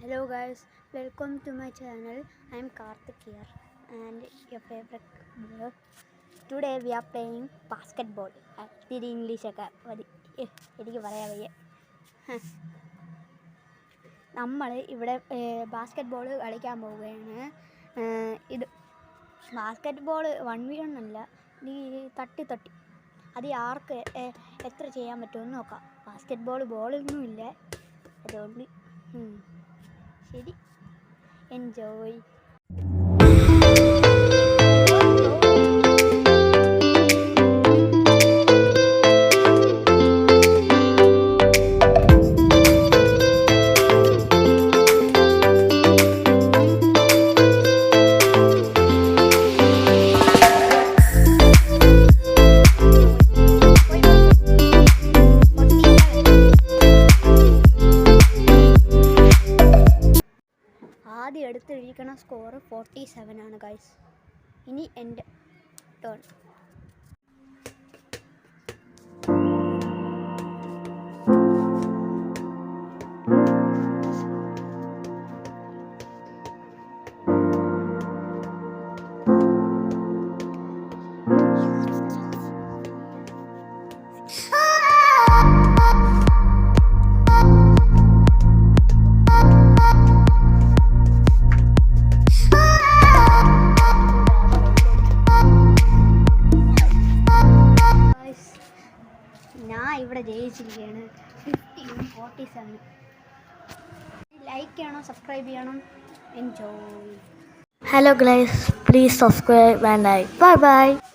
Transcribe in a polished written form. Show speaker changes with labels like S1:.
S1: Hello guys, welcome to my channel. I am Karthik here and your favorite vlog. Today we are playing basketball. Actually English ഒക്കെ എനിക്ക് പറയാൻ വയ്യ. നമ്മൾ ഇവിടെ basketball കളിക്കാൻ പോവുകയാണ്. ഇത് ബാസ്കറ്റ്ബോൾ 1v1 അല്ല, ഈ തട്ടി അത് ആർക്ക് എത്ര ചെയ്യാൻ പറ്റുമെന്ന് നോക്കാം. ബാസ്കറ്റ്ബോൾ ബോളൊന്നുമില്ല, അതുകൊണ്ട് ശരി, എൻജോയ്. ആദ്യം എടുത്തിരിക്കുന്ന സ്കോർ 47 ആണ് ഗൈസ്. ഇനി എൻ്റെ ടേൺ. ഞാൻ ഇവിടെ ജയിച്ചിരിക്കുകയാണ് 47. ലൈക്ക് ചെയ്യണം, സബ്സ്ക്രൈബ് ചെയ്യണം. Enjoy.
S2: Hello guys, please subscribe and like. Bye bye.